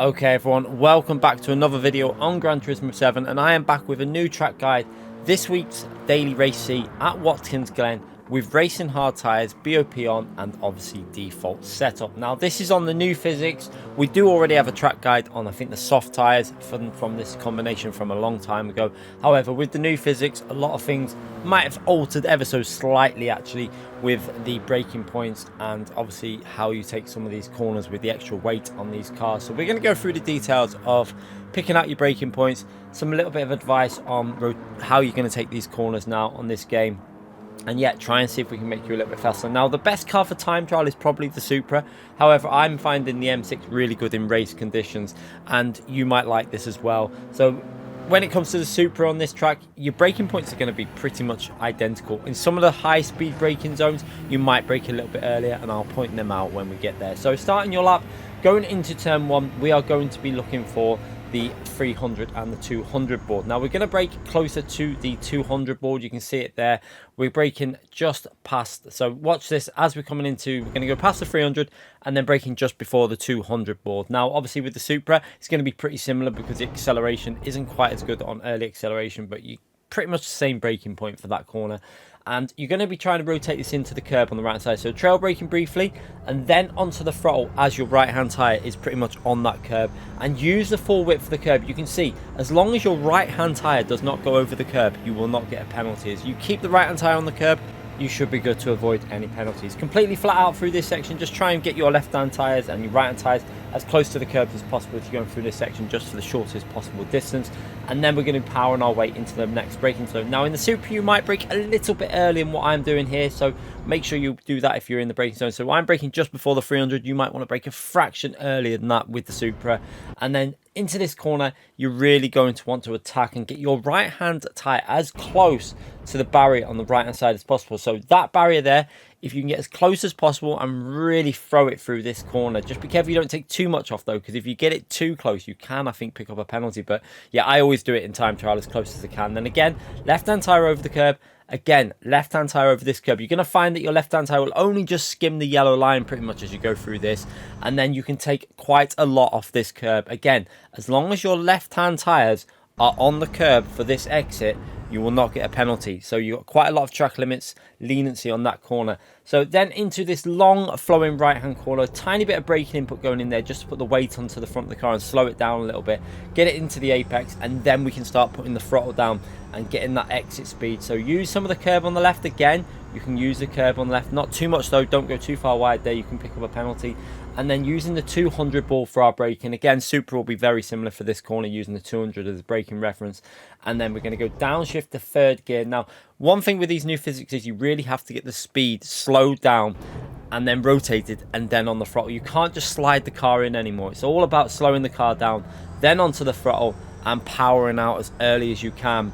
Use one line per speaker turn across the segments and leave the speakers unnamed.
Okay everyone, welcome back to another video on Gran Turismo 7, and I am back with a new track guide. This week's daily race C at Watkins Glen with racing hard tyres, BOP on, and obviously default setup. Now this is on the new physics. We do already have a track guide on, I think, the soft tyres from this combination from a long time ago. However, with the new physics, a lot of things might have altered ever so slightly actually, with the braking points and obviously how you take some of these corners with the extra weight on these cars. So we're going to go through the details of picking out your braking points, some little bit of advice on how you're going to take these corners now on this game, and yet try and see if we can make you a little bit faster. Now the best car for time trial is probably the Supra. However, I'm finding the M6 really good in race conditions, and you might like this as well. So when it comes to the Supra on this track, your braking points are going to be pretty much identical. In some of the high speed braking zones, you might brake a little bit earlier, and I'll point them out when we get there. So starting your lap, going into turn 1, we are going to be looking for the 300 and the 200 board. Now we're going to brake closer to the 200 board. You can see it there. We're braking just past. So watch this as we're coming into. We're going to go past the 300 and then braking just before the 200 board. Now obviously with the Supra, it's going to be pretty similar because the acceleration isn't quite as good on early acceleration, but you pretty much the same braking point for that corner. And you're going to be trying to rotate this into the curb on the right side. So trail braking briefly and then onto the throttle as your right hand tyre is pretty much on that curb, and use the full width of the curb. You can see as long as your right hand tyre does not go over the curb, you will not get a penalty. As you keep the right hand tyre on the curb, you should be good to avoid any penalties. Completely flat out through this section, just try and get your left hand tyres and your right hand tyres as close to the curbs as possible if you're going through this section, just for the shortest possible distance. And then we're going to power on our way into the next braking zone. Now in the Supra, you might brake a little bit early in what I'm doing here, so make sure you do that if you're in the braking zone. So I'm braking just before the 300. You might want to brake a fraction earlier than that with the Supra. And then into this corner, you're really going to want to attack and get your right hand tyre as close to the barrier on the right hand side as possible. So that barrier there, if you can get as close as possible and really throw it through this corner. Just be careful you don't take too much off though, because if you get it too close, you can, I think, pick up a penalty. But yeah, I always do it in time trial as close as I can. Then again, left hand tyre over the curb. Again, left hand tyre over this curb. You're going to find that your left hand tyre will only just skim the yellow line pretty much as you go through this, and then you can take quite a lot off this curb. Again, as long as your left hand tyres are on the curb for this exit, you will not get a penalty. So you've got quite a lot of track limits, leniency on that corner. So then into this long flowing right hand corner, tiny bit of braking input going in there just to put the weight onto the front of the car and slow it down a little bit, get it into the apex, and then we can start putting the throttle down and getting that exit speed. So use some of the curb on the left. Again, you can use the curb on the left, not too much though, don't go too far wide there, you can pick up a penalty. And then using the 200 ball for our braking. Again, Supra will be very similar for this corner, using the 200 as a braking reference. And then we're going to go downshift to third gear. Now, one thing with these new physics is you really have to get the speed slowed down and then rotated and then on the throttle. You can't just slide the car in anymore. It's all about slowing the car down, then onto the throttle and powering out as early as you can.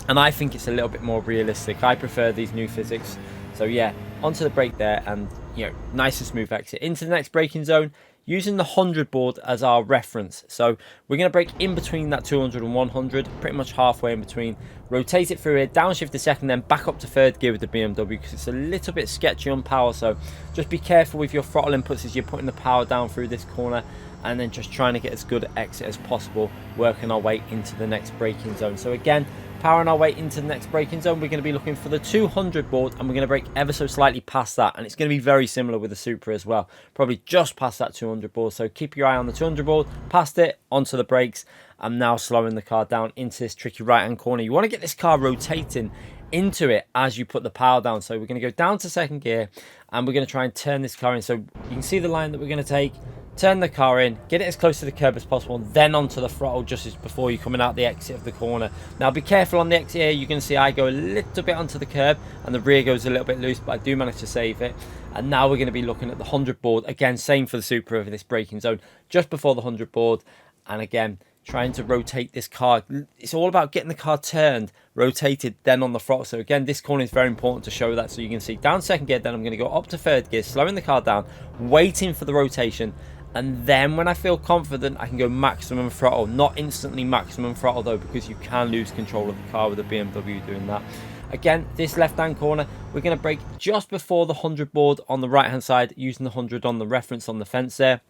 And I think it's a little bit more realistic. I prefer these new physics. So yeah, onto the brake there, and you know, nice and smooth exit into the next braking zone, using the 100 board as our reference. So we're going to brake in between that 200 and 100, pretty much halfway in between. Rotate it through here, downshift a second, then back up to third gear with the BMW, because it's a little bit sketchy on power. So just be careful with your throttle inputs as you're putting the power down through this corner, and then just trying to get as good an exit as possible, working our way into the next braking zone. So again, powering our way into the next braking zone, we're going to be looking for the 200 board, and we're going to brake ever so slightly past that, and it's going to be very similar with the Supra as well, probably just past that 200 board. So keep your eye on the 200 board, past it, onto the brakes. I'm now slowing the car down into this tricky right hand corner. You want to get this car rotating into it as you put the power down. So we're going to go down to second gear, and we're going to try and turn this car in. So you can see the line that we're going to take. Turn the car in, get it as close to the curb as possible, and then onto the throttle just as before you're coming out the exit of the corner. Now be careful on the exit here. You're going to see I go a little bit onto the curb and the rear goes a little bit loose, but I do manage to save it. And now we're going to be looking at the 100 board. Again, same for the Supra over this braking zone, just before the 100 board. And again, trying to rotate this car. It's all about getting the car turned, rotated, then on the throttle. So again, this corner is very important to show that. So you can see down second gear, then I'm going to go up to third gear, slowing the car down, waiting for the rotation. And then when I feel confident, I can go maximum throttle. Not instantly maximum throttle though, because you can lose control of the car with a BMW doing that. Again, this left hand corner, we're going to brake just before the 100 board on the right hand side, using the 100 on the reference on the fence there.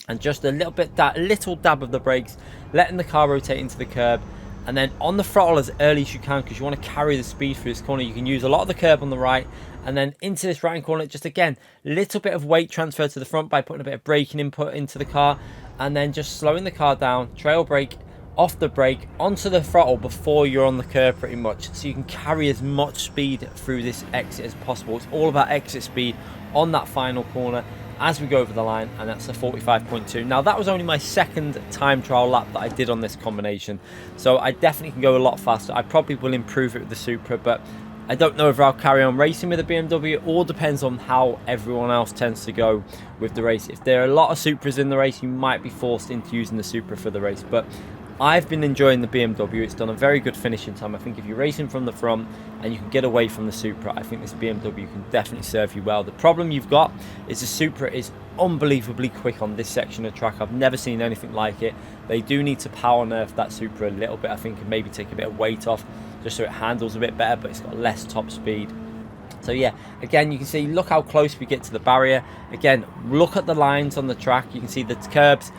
and just a little bit, that little dab of the brakes, letting the car rotate into the curb, and then on the throttle as early as you can, because you want to carry the speed through this corner. You can use a lot of the curb on the right, and then into this right hand corner, just again, little bit of weight transfer to the front by putting a bit of braking input into the car, and then just slowing the car down, trail brake, off the brake, onto the throttle before you're on the curb pretty much, so you can carry as much speed through this exit as possible. It's all about exit speed on that final corner as we go over the line, and that's a 45.2. Now that was only my second time trial lap that I did on this combination, so I definitely can go a lot faster. I probably will improve it with the Supra, but I don't know if I'll carry on racing with the BMW. It all depends on how everyone else tends to go with the race. If there are a lot of Supras in the race, you might be forced into using the Supra for the race, but I've been enjoying the BMW. It's done a very good finishing time. I think if you're racing from the front and you can get away from the Supra, I think this BMW can definitely serve you well. The problem you've got is the Supra is unbelievably quick on this section of track. I've never seen anything like it. They do need to power nerf that Supra a little bit, I think, and maybe take a bit of weight off just so it handles a bit better, but it's got less top speed. So yeah, again, you can see, look how close we get to the barrier. Again, look at the lines on the track. You can see the curbs.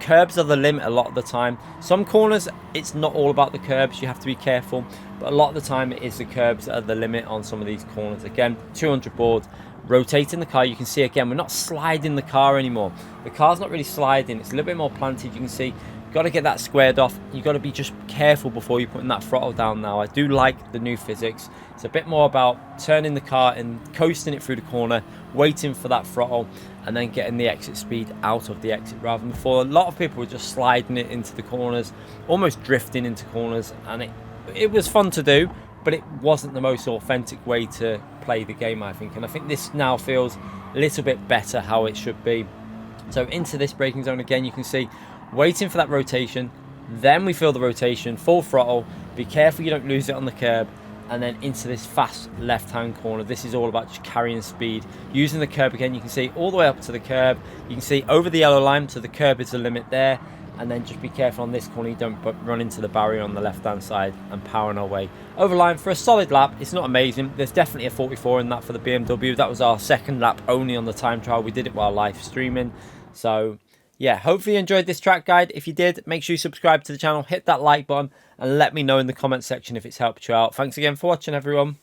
Curbs are the limit a lot of the time. Some corners, it's not all about the curbs. You have to be careful. But a lot of the time, it is the curbs that are the limit on some of these corners. Again, 200 board, rotating the car. You can see, again, we're not sliding the car anymore. The car's not really sliding. It's a little bit more planted. You can see, got to get that squared off. You've got to be just careful before you're putting that throttle down now. I do like the new physics. It's a bit more about turning the car and coasting it through the corner, waiting for that throttle, and then getting the exit speed out of the exit rather than before. A lot of people were just sliding it into the corners, almost drifting into corners, and it was fun to do, but it wasn't the most authentic way to play the game, I think. And I think this now feels a little bit better how it should be. So into this braking zone again, you can see, waiting for that rotation, then we feel the rotation, full throttle, be careful you don't lose it on the curb, and then into this fast left hand corner. This is all about just carrying speed, using the curb again. You can see all the way up to the curb, you can see over the yellow line, so the curb is the limit there, and then just be careful on this corner you don't run into the barrier on the left hand side, and powering our way over line for a solid lap. It's not amazing, there's definitely a 44 in that for the BMW. That was our second lap only on the time trial. We did it while live streaming. So yeah, hopefully you enjoyed this track guide. If you did, make sure you subscribe to the channel, hit that like button, and let me know in the comment section if it's helped you out. Thanks again for watching, everyone.